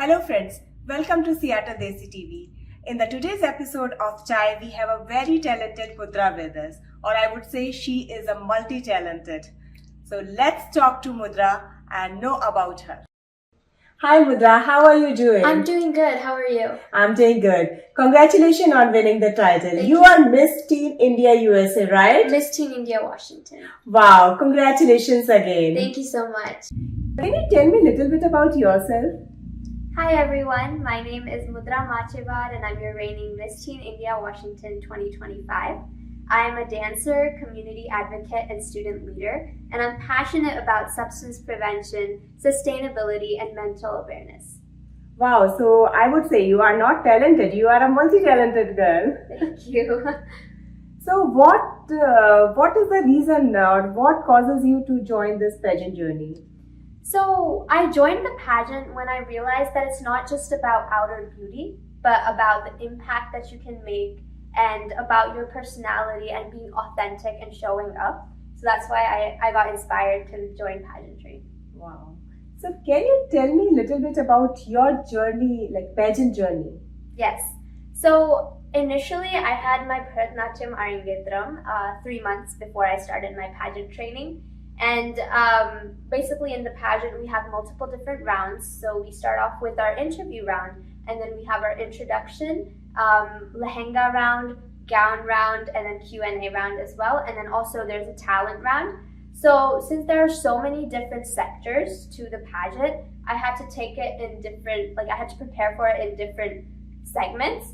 Hello friends, welcome to Seattle Desi TV. In the today's episode of Chai, we have a very talented Mudra with us, or I would say she is a multi-talented. So let's talk to Mudra and know about her. Hi Mudra, how are you doing? I'm doing good. How are you? I'm doing good. Congratulations on winning the title. Thank You are Miss Teen India USA, right? Miss Teen India Washington. Wow, congratulations again. Thank you so much. Can you tell me a little bit about yourself? Hi everyone, my name is Mudra M and I'm your reigning Miss Teen India Washington 2025. I am a dancer, community advocate, and student leader, and I'm passionate about substance prevention, sustainability, and mental awareness. Wow, so I would say you are not talented, you are a multi-talented girl. Thank you. So what is the reason or what causes you to join this pageant journey? So I joined the pageant when I realized that it's not just about outer beauty, but about the impact that you can make and about your personality and being authentic and showing up. So that's why I got inspired to join pageantry. Wow. So can you tell me a little bit about your journey, like pageant journey? Yes. So initially I had my Bharatanatyam Arangetram 3 months before I started my pageant training. And basically in the pageant we have multiple different rounds. So we start off with our interview round, and then we have our introduction, lehenga round, gown round, and then Q&A round as well. And then also there's a talent round. So since there are so many different sectors to the pageant, I had to take it in different, I had to prepare for it in different segments.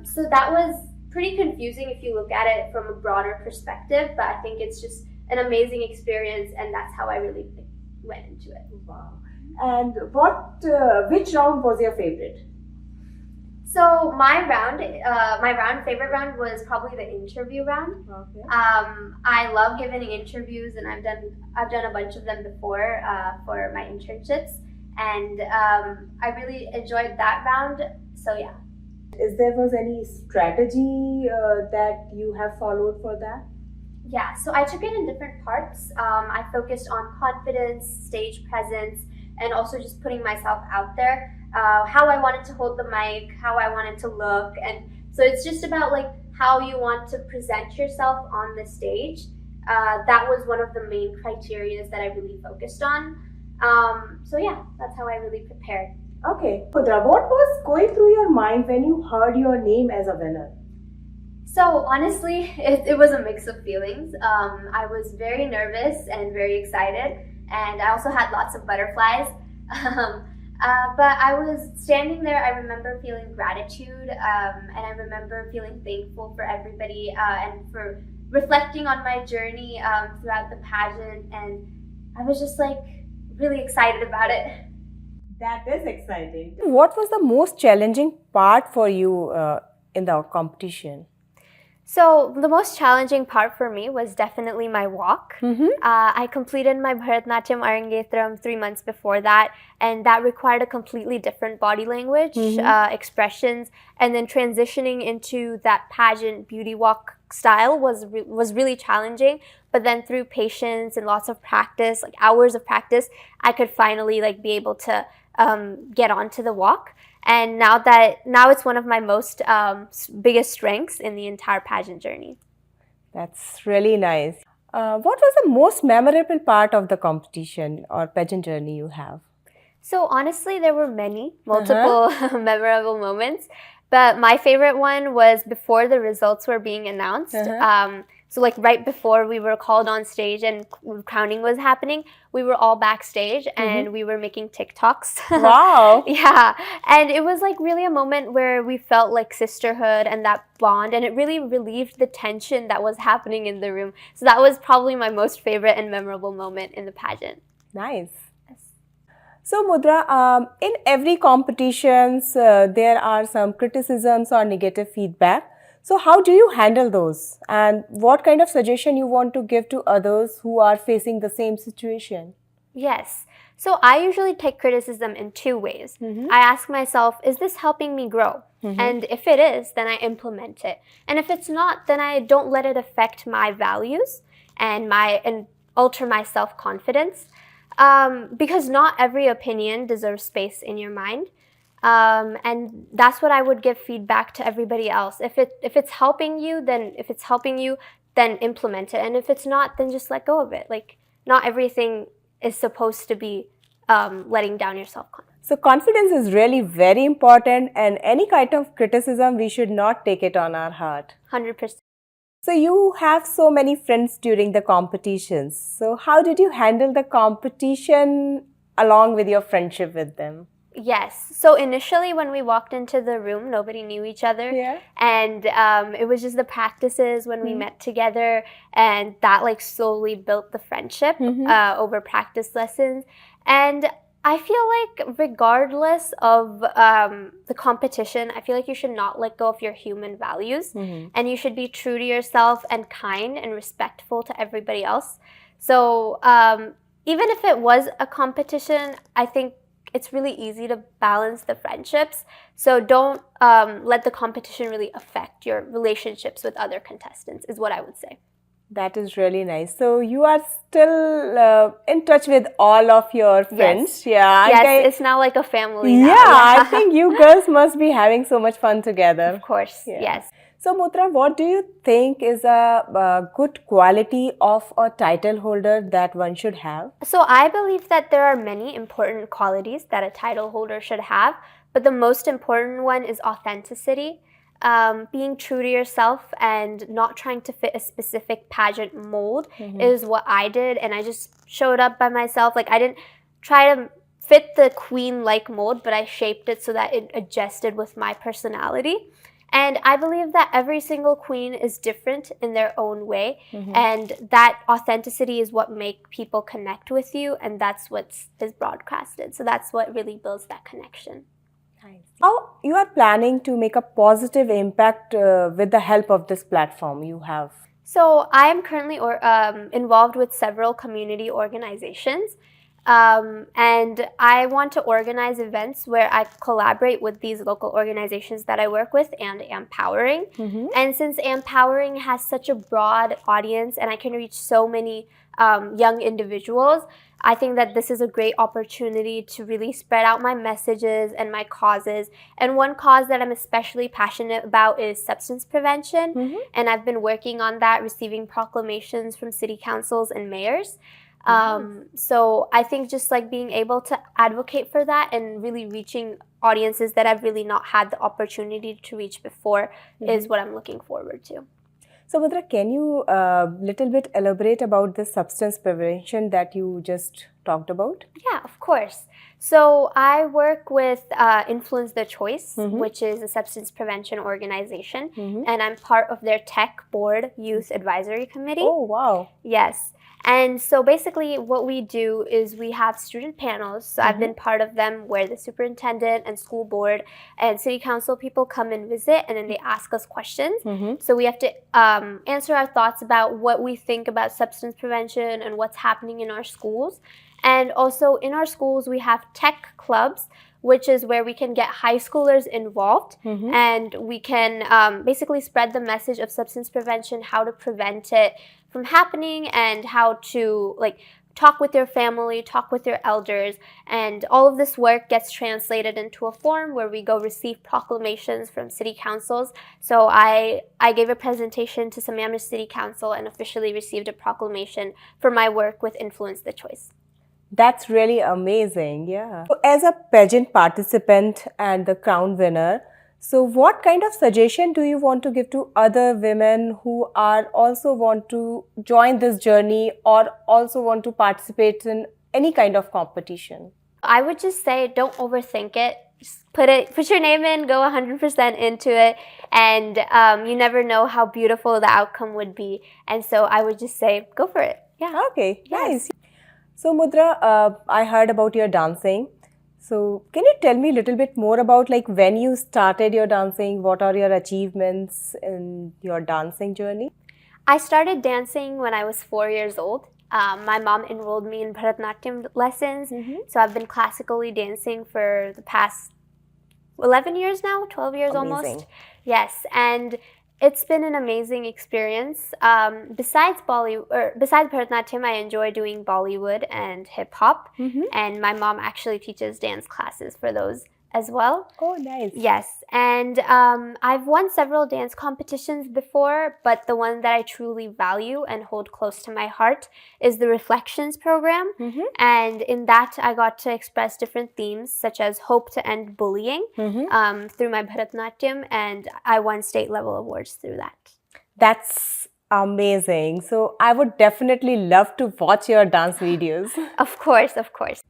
So that was pretty confusing if you look at it from a broader perspective, but I think it's just an amazing experience, and that's how I really went into it. Wow. And which round was your favorite? So my favorite round was probably the interview round. Okay. I love giving interviews, and I've done a bunch of them before for my internships, and I really enjoyed that round. So yeah. Was any strategy that you have followed for that? Yeah, so I took it in different parts. I focused on confidence, stage presence, and also just putting myself out there. How I wanted to hold the mic, how I wanted to look, and so it's just about how you want to present yourself on the stage. That was one of the main criteria that I really focused on. So yeah, that's how I really prepared. Okay, Mudra, what was going through your mind when you heard your name as a winner? So honestly, it was a mix of feelings. I was very nervous and very excited, and I also had lots of butterflies. But I was standing there, I remember feeling gratitude, and I remember feeling thankful for everybody and for reflecting on my journey throughout the pageant, and I was just really excited about it. That is exciting. What was the most challenging part for you in the competition? So the most challenging part for me was definitely my walk. I completed my Bharatanatyam Arangetram 3 months before that, and that required a completely different body language, expressions, and then transitioning into that pageant beauty walk style was really challenging. But then through patience and lots of practice, hours of practice, I could finally be able to get onto the walk. And now it's one of my most biggest strengths in the entire pageant journey. That's really nice. What was the most memorable part of the competition or pageant journey you have? So honestly, there were multiple memorable moments. But my favorite one was before the results were being announced. So right before we were called on stage and crowning was happening, we were all backstage and we were making TikToks. Wow. Yeah. And it was really a moment where we felt like sisterhood and that bond, and it really relieved the tension that was happening in the room. So that was probably my most favorite and memorable moment in the pageant. Nice. So Mudra, in every competitions, there are some criticisms or negative feedback. So how do you handle those? And what kind of suggestion you want to give to others who are facing the same situation? Yes. So I usually take criticism in two ways. I ask myself, is this helping me grow? And if it is, then I implement it. And if it's not, then I don't let it affect my values and alter my self-confidence. Because not every opinion deserves space in your mind. And that's what I would give feedback to everybody else. If it's helping you, then implement it. And if it's not, then just let go of it. Like, not everything is supposed to be letting down your self-confidence. So confidence is really very important, and any kind of criticism, we should not take it on our heart. 100%. So you have so many friends during the competitions. So how did you handle the competition along with your friendship with them? Yes. So initially, when we walked into the room, nobody knew each other. Yeah. And it was just the practices when we met together, and that like slowly built the friendship over practice lessons. And I feel like regardless of the competition, I feel like you should not let go of your human values, and you should be true to yourself and kind and respectful to everybody else. So even if it was a competition, I think it's really easy to balance the friendships. So don't let the competition really affect your relationships with other contestants, is what I would say. That is really nice. So you are still in touch with all of your friends? Yes. Yeah. Yes, it's now like a family now. Yeah, I think you girls must be having so much fun together. Of course, yes. So Mudra, what do you think is a good quality of a title holder that one should have? So I believe that there are many important qualities that a title holder should have, but the most important one is authenticity. Being true to yourself and not trying to fit a specific pageant mold is what I did, and I just showed up by myself. Like, I didn't try to fit the queen-like mold, but I shaped it so that it adjusted with my personality. And I believe that every single queen is different in their own way, and that authenticity is what makes people connect with you, and that's what is broadcasted. So that's what really builds that connection. How you are planning to make a positive impact with the help of this platform you have? So I am currently involved with several community organizations. And I want to organize events where I collaborate with these local organizations that I work with and Empowering. And since Empowering has such a broad audience and I can reach so many young individuals, I think that this is a great opportunity to really spread out my messages and my causes. And one cause that I'm especially passionate about is substance prevention. And I've been working on that, receiving proclamations from city councils and mayors. So I think just like being able to advocate for that and really reaching audiences that I've really not had the opportunity to reach before is what I'm looking forward to. So Mudra, can you little bit elaborate about the substance prevention that you just talked about? Yeah, of course. So I work with Influence the Choice, which is a substance prevention organization, and I'm part of their tech board youth advisory committee. Oh, wow. Yes. And so basically what we do is we have student panels. So I've been part of them where the superintendent and school board and city council people come and visit, and then they ask us questions. So we have to answer our thoughts about what we think about substance prevention and what's happening in our schools. And also in our schools, we have tech clubs, which is where we can get high schoolers involved and we can basically spread the message of substance prevention, how to prevent it from happening, and how to like talk with your family, talk with your elders, and all of this work gets translated into a form where we go receive proclamations from city councils. So I gave a presentation to Sammamish City Council and officially received a proclamation for my work with Influence the Choice. That's really amazing, yeah. So as a pageant participant and the crown winner, so what kind of suggestion do you want to give to other women who are also want to join this journey or also want to participate in any kind of competition? I would just say don't overthink it. Just put your name in, go 100% into it, and you never know how beautiful the outcome would be. And so I would just say go for it. Yeah. Okay, nice. So Mudra, I heard about your dancing. So can you tell me a little bit more about like when you started your dancing? What are your achievements in your dancing journey? I started dancing when I was 4 years old. My mom enrolled me in Bharatanatyam lessons. So I've been classically dancing for the past 11 years now, 12 years almost. Yes, and It's been an amazing experience. Besides Bharatanatyam, I enjoy doing Bollywood and hip hop, and my mom actually teaches dance classes for those as well. Oh, nice. Yes, and I've won several dance competitions before, but the one that I truly value and hold close to my heart is the Reflections program. And in that, I got to express different themes such as hope to end bullying through my Bharatanatyam, and I won state level awards through that. That's amazing. So I would definitely love to watch your dance videos. Of course, of course.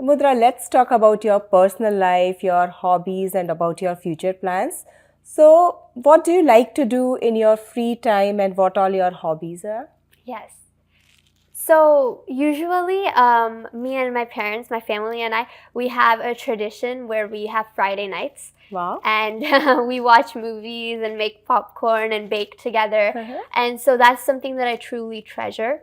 Mudra, let's talk about your personal life, your hobbies, and about your future plans. So, what do you like to do in your free time, and what all your hobbies are? Yes. So usually, me and my parents, my family and I, we have a tradition where we have Friday nights. Wow. And we watch movies and make popcorn and bake together. And so that's something that I truly treasure.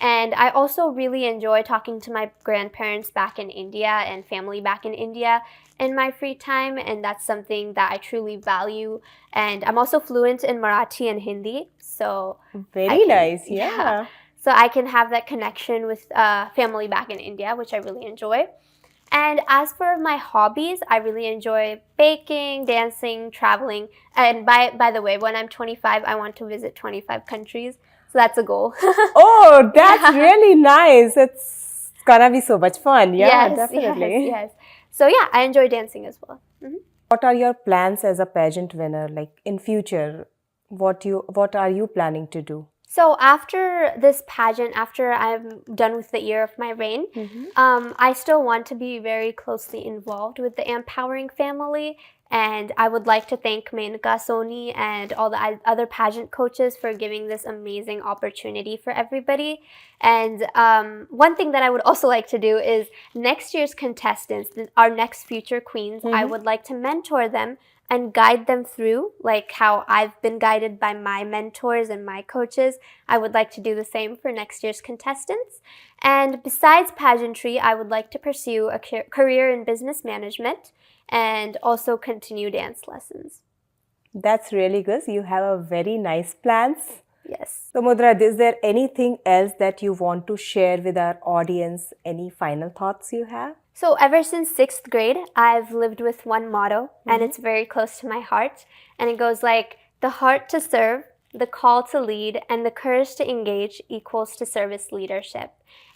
And I also really enjoy talking to my grandparents back in India and family back in India in my free time. And that's something that I truly value. And I'm also fluent in Marathi and Hindi. So very nice. Yeah. So I can have that connection with family back in India, which I really enjoy. And as for my hobbies, I really enjoy baking, dancing, traveling. And by the way, when I'm 25, I want to visit 25 countries. So that's a goal. Oh, that's really nice. It's gonna be so much fun. Yeah, yes, definitely. Yes. So yeah, I enjoy dancing as well. What are your plans as a pageant winner? Like in future, what are you planning to do? So after this pageant, after I'm done with the year of my reign, I still want to be very closely involved with the Empowering family. And I would like to thank Menaka Soni and all the other pageant coaches for giving this amazing opportunity for everybody. And one thing that I would also like to do is next year's contestants, our next future queens, I would like to mentor them and guide them through, like how I've been guided by my mentors and my coaches. I would like to do the same for next year's contestants. And besides pageantry, I would like to pursue a career in business management and also continue dance lessons. That's really good. You have a very nice plans. Yes. So Mudra, is there anything else that you want to share with our audience? Any final thoughts you have? So ever since 6th grade, I've lived with one motto, and it's very close to my heart. And it goes like, the heart to serve, the call to lead, and the courage to engage equals to service leadership.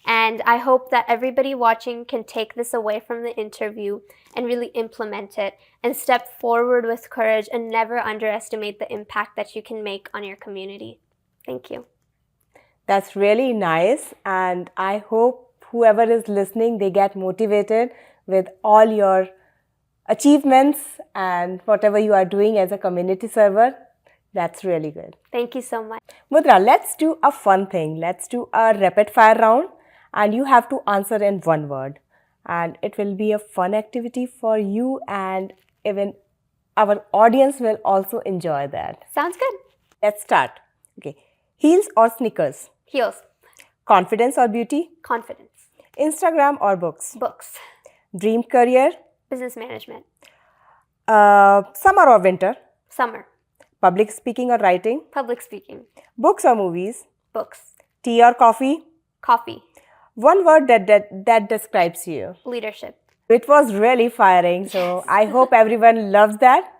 And I hope that everybody watching can take this away from the interview and really implement it and step forward with courage and never underestimate the impact that you can make on your community. Thank you. That's really nice. And I hope whoever is listening, they get motivated with all your achievements and whatever you are doing as a community server. That's really good. Thank you so much. Mudra, let's do a fun thing. Let's do a rapid fire round and you have to answer in one word. And it will be a fun activity for you and even our audience will also enjoy that. Sounds good. Let's start. Okay. Heels or sneakers? Heels. Confidence or beauty? Confidence. Instagram or books? Books. Dream career? Business management. Summer or winter? Summer. Public speaking or writing? Public speaking. Books or movies? Books. Tea or coffee? Coffee. One word that describes you. Leadership. It was really firing, so I hope everyone loves that.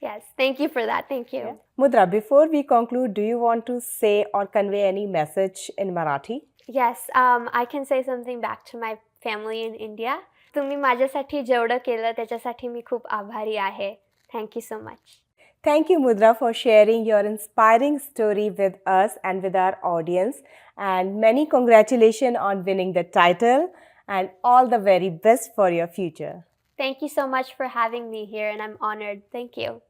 Yes, thank you for that. Thank you. Yeah. Mudra, before we conclude, do you want to say or convey any message in Marathi? Yes, I can say something back to my family in India. तुम्ही माझ्यासाठी जेवढं केलं त्याच्यासाठी मी खूप आभारी आहे. Thank you so much. Thank you, Mudra, for sharing your inspiring story with us and with our audience. And many congratulations on winning the title and all the very best for your future. Thank you so much for having me here and I'm honored. Thank you.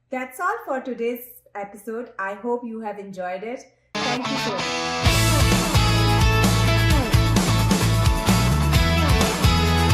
That's all for today's episode. I hope you have enjoyed it. Thank you so much.